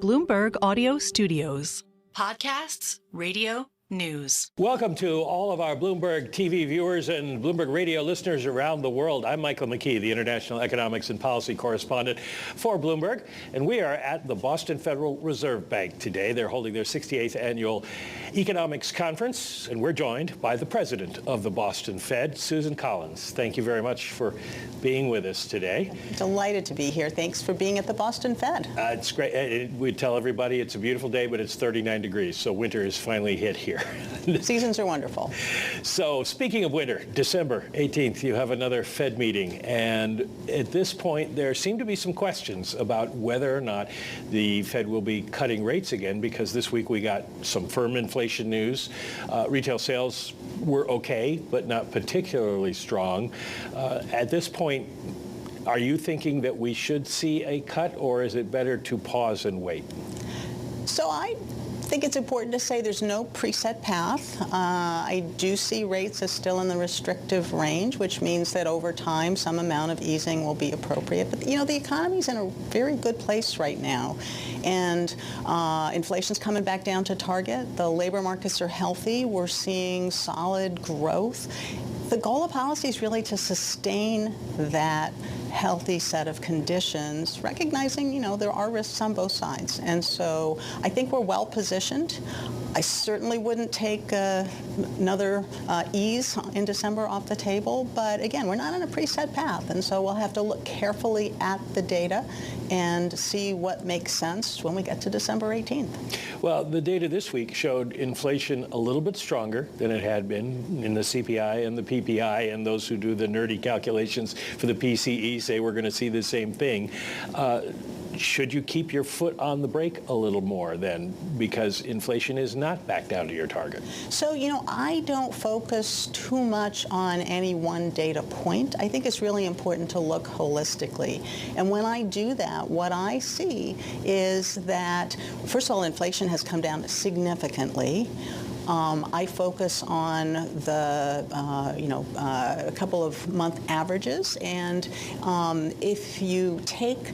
Bloomberg Audio Studios. Podcasts, radio, news. Welcome to all of our Bloomberg TV viewers and Bloomberg radio listeners around the world. I'm Michael McKee, the international economics and policy correspondent for Bloomberg, and we are at the Boston Federal Reserve Bank today. They're holding their 68th annual economics conference, and we're joined by the president of the Boston Fed, Susan Collins. Thank you very much for being with us today. Delighted to be here. Thanks for being at the Boston Fed. It's great. We tell everybody it's a beautiful day, but it's 39 degrees, so winter has finally hit here. Seasons are wonderful. So speaking of winter, December 18th, you have another Fed meeting. And at this point, there seem to be some questions about whether or not the Fed will be cutting rates again, because this week we got some firm inflation news. Retail sales were okay, but not particularly strong. At this point, are you thinking that we should see a cut, or is it better to pause and wait? So I think it's important to say there's no preset path. I do see rates as still in the restrictive range, which means that over time some amount of easing will be appropriate. But the economy's in a very good place right now, and inflation's coming back down to target. The labor markets are healthy. We're seeing solid growth. The goal of policy is really to sustain that healthy set of conditions, recognizing, there are risks on both sides. And so I think we're well positioned. I certainly wouldn't take another ease in December off the table. But again, we're not on a preset path. And so we'll have to look carefully at the data and see what makes sense when we get to December 18th. Well, the data this week showed inflation a little bit stronger than it had been in the CPI and the PPI, and those who do the nerdy calculations for the PCE say we're going to see the same thing. Should you keep your foot on the brake a little more then, because inflation is not back down to your target? So, I don't focus too much on any one data point. I think it's really important to look holistically. And when I do that, what I see is that, first of all, inflation has come down significantly. I focus on the, a couple of month averages, and if you take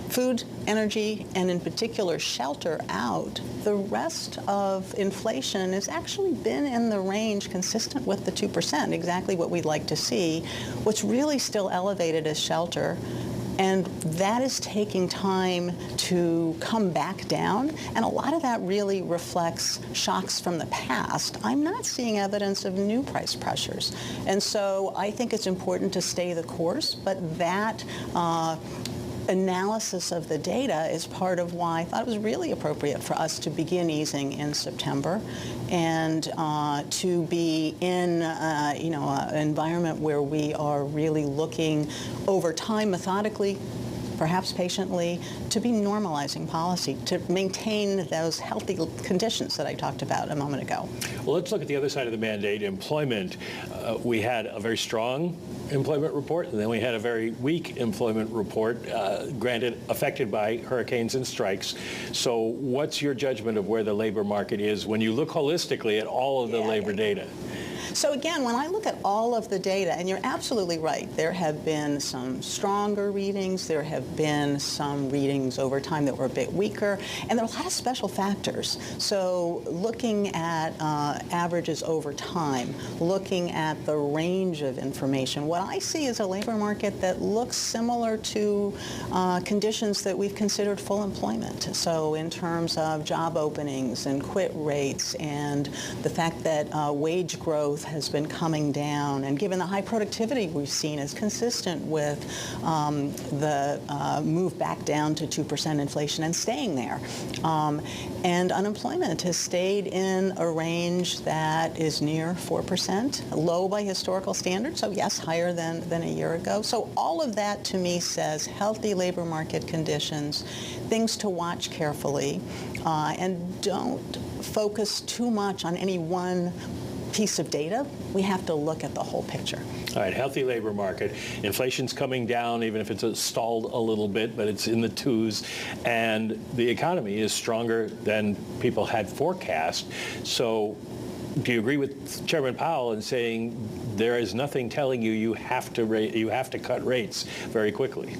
food, energy, and in particular shelter out, the rest of inflation has actually been in the range consistent with the 2%, exactly what we'd like to see. What's really still elevated is shelter, and that is taking time to come back down, and a lot of that really reflects shocks from the past. I'm not seeing evidence of new price pressures, and so I think it's important to stay the course, but that analysis of the data is part of why I thought it was really appropriate for us to begin easing in September, and to be in an environment where we are really looking over time methodically, perhaps patiently, to be normalizing policy, to maintain those healthy conditions that I talked about a moment ago. Well, let's look at the other side of the mandate, employment. We had a very strong employment report, and then we had a very weak employment report, granted affected by hurricanes and strikes. So what's your judgment of where the labor market is when you look holistically at all of the labor data? So again, when I look at all of the data, and you're absolutely right, there have been some stronger readings, there have been some readings over time that were a bit weaker, and there are a lot of special factors. So looking at averages over time, looking at the range of information, what I see is a labor market that looks similar to conditions that we've considered full employment. So in terms of job openings and quit rates, and the fact that wage growth has been coming down, and given the high productivity we've seen is consistent with the move back down to 2% inflation and staying there. And unemployment has stayed in a range that is near 4%, low by historical standards, so yes, higher than a year ago. So all of that to me says healthy labor market conditions, things to watch carefully, and don't focus too much on any one piece of data. We have to look at the whole picture. All right, healthy labor market. Inflation's coming down, even if it's stalled a little bit, but it's in the twos. And the economy is stronger than people had forecast. So do you agree with Chairman Powell in saying there is nothing telling you you have to cut rates very quickly?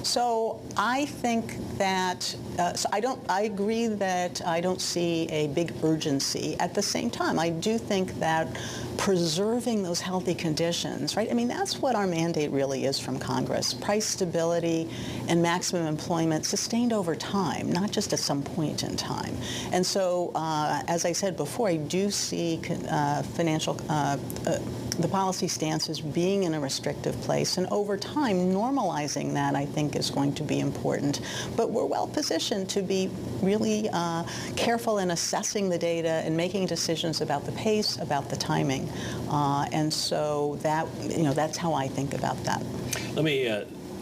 So I think that, I agree that I don't see a big urgency. At the same time, I do think that preserving those healthy conditions, right? I mean, that's what our mandate really is from Congress. Price stability and maximum employment sustained over time, not just at some point in time. And so, as I said before, I do see the policy stance as being in a restrictive place, and over time, normalizing that, I think, is going to be important. But we're well positioned to be really careful in assessing the data and making decisions about the pace, about the timing. And so that's how I think about that. Let me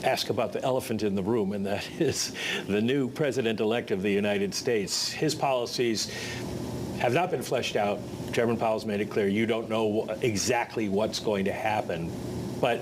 ask about the elephant in the room, and that is the new president-elect of the United States. His policies have not been fleshed out. Chairman Powell's made it clear you don't know exactly what's going to happen. But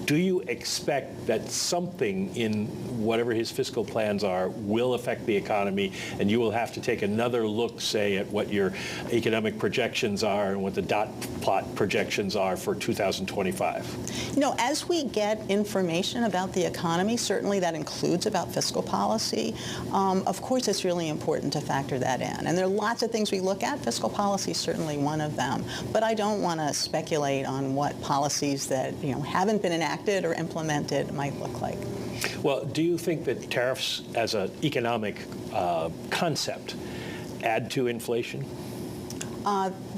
do you expect that something in whatever his fiscal plans are will affect the economy, and you will have to take another look, say, at what your economic projections are and what the dot plot projections are for 2025? You know, as we get information about the economy, certainly that includes about fiscal policy, of course it's really important to factor that in. And there are lots of things we look at. Fiscal policy is certainly one of them. But I don't want to speculate on what policies that haven't been enacted or implemented might look like. Well, do you think that tariffs as an economic concept add to inflation?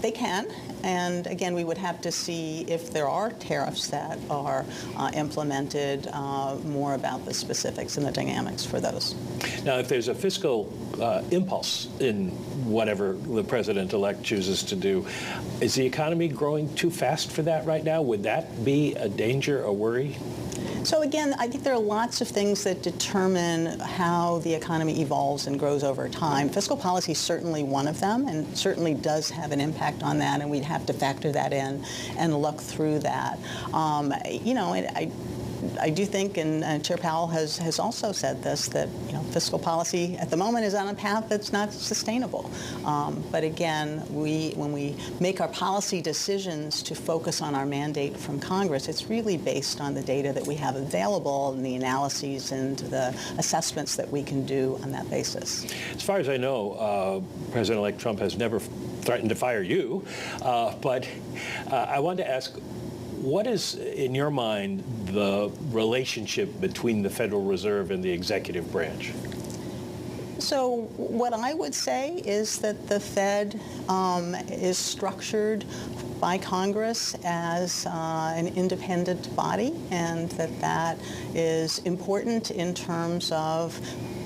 They can. And again, we would have to see if there are tariffs that are implemented, more about the specifics and the dynamics for those. Now, if there's a fiscal impulse in whatever the president-elect chooses to do, is the economy growing too fast for that right now? Would that be a danger, a worry? So again, I think there are lots of things that determine how the economy evolves and grows over time. Fiscal policy is certainly one of them, and certainly does have an impact on that, and we'd have to factor that in and look through that. I do think, and Chair Powell has also said this, that fiscal policy at the moment is on a path that's not sustainable. But again, when we make our policy decisions to focus on our mandate from Congress, it's really based on the data that we have available and the analyses and the assessments that we can do on that basis. As far as I know, President-elect Trump has never threatened to fire you, but I wanted to ask, what is, in your mind, the relationship between the Federal Reserve and the executive branch? So what I would say is that the Fed is structured by Congress as an independent body, and that is important in terms of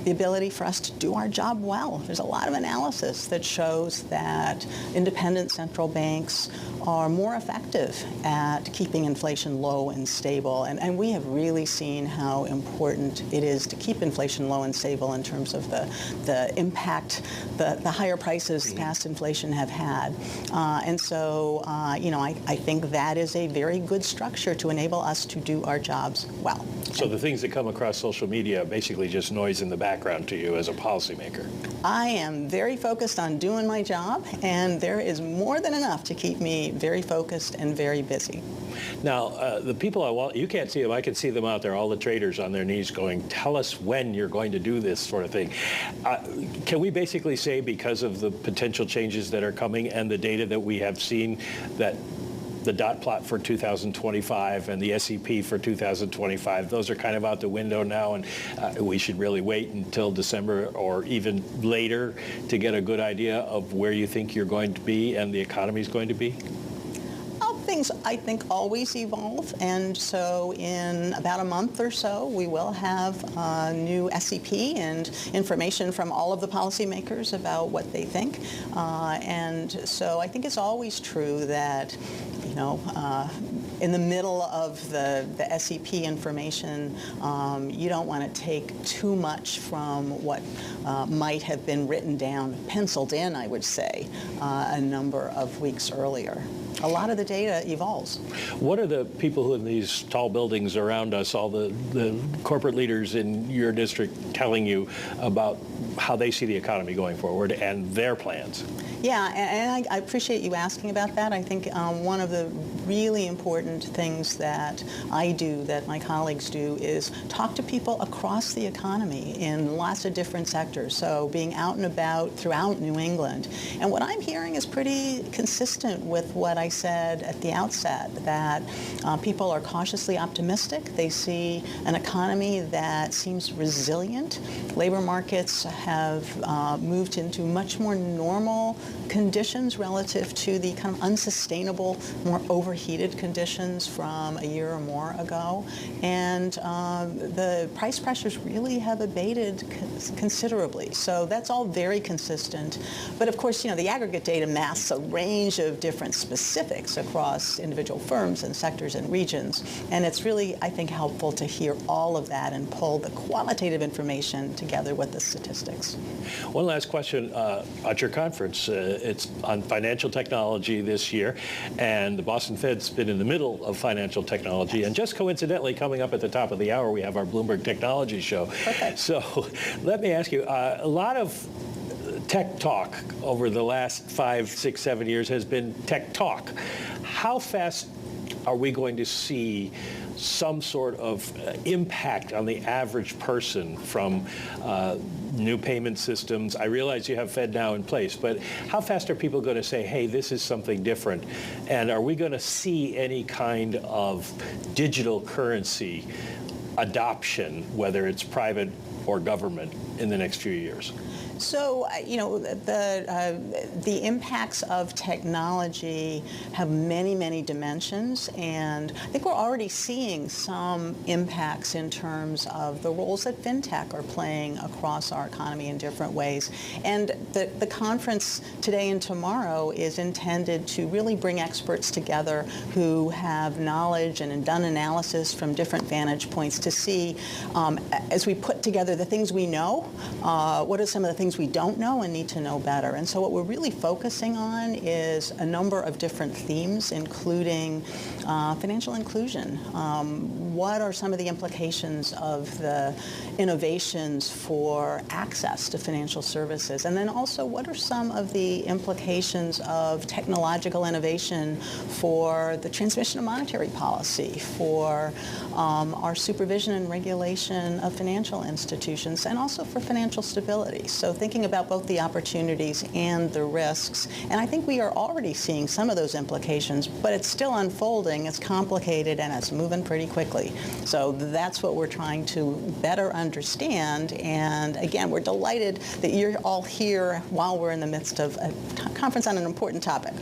the ability for us to do our job well. There's a lot of analysis that shows that independent central banks are more effective at keeping inflation low and stable. And we have really seen how important it is to keep inflation low and stable in terms of the impact the higher prices past inflation have had. And so, I think that is a very good structure to enable us to do our jobs well. So the things that come across social media are basically just noise in the background to you as a policymaker? I am very focused on doing my job, and there is more than enough to keep me very focused and very busy. Now, the people you can't see them, I can see them out there, all the traders on their knees going, tell us when you're going to do this sort of thing. Can we basically say, because of the potential changes that are coming and the data that we have seen, that the dot plot for 2025 and the SEP for 2025, those are kind of out the window now, and we should really wait until December or even later to get a good idea of where you think you're going to be and the economy is going to be? Things, I think, always evolve, and so in about a month or so, we will have a new SEP and information from all of the policymakers about what they think. And so I think it's always true that, in the middle of the SEP information, you don't want to take too much from what might have been written down, penciled in, I would say, a number of weeks earlier. a lot of the data evolves. What are the people who in these tall buildings around us, all the corporate leaders in your district, telling you about how they see the economy going forward and their plans? Yeah, and I appreciate you asking about that. I think one of the really important things that I do, that my colleagues do, is talk to people across the economy in lots of different sectors. So being out and about throughout New England. And what I'm hearing is pretty consistent with what I said at the outset, that people are cautiously optimistic. They see an economy that seems resilient. Labor markets have moved into much more normal conditions relative to the kind of unsustainable, more overheated conditions from a year or more ago. And the price pressures really have abated considerably. So that's all very consistent. But of course, the aggregate data masks a range of different specifics across individual firms and sectors and regions. And it's really, I think, helpful to hear all of that and pull the qualitative information together with the statistics. One last question at your conference. It's on financial technology this year, and the Boston Fed's been in the middle of financial technology. And just coincidentally, coming up at the top of the hour, we have our Bloomberg Technology Show. Perfect. So let me ask you, a lot of tech talk over the last 5, 6, 7 years has been tech talk. How fast are we going to see some sort of impact on the average person from new payment systems? I realize you have FedNow in place, but how fast are people going to say, hey, this is something different? And are we going to see any kind of digital currency adoption, whether it's private or government, in the next few years? So, the impacts of technology have many, many dimensions, and I think we're already seeing some impacts in terms of the roles that fintech are playing across our economy in different ways. And the conference today and tomorrow is intended to really bring experts together who have knowledge and done analysis from different vantage points to see, as we put together the things we know, what are some of the things we don't know and need to know better. And so what we're really focusing on is a number of different themes, including financial inclusion. What are some of the implications of the innovations for access to financial services? And then also, what are some of the implications of technological innovation for the transmission of monetary policy, for our supervision and regulation of financial institutions, and also for financial stability? So thinking about both the opportunities and the risks. And I think we are already seeing some of those implications, but it's still unfolding, it's complicated, and it's moving pretty quickly. So that's what we're trying to better understand. And again, we're delighted that you're all here while we're in the midst of a conference on an important topic.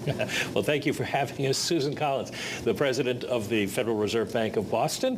Well, thank you for having us, Susan Collins, the president of the Federal Reserve Bank of Boston.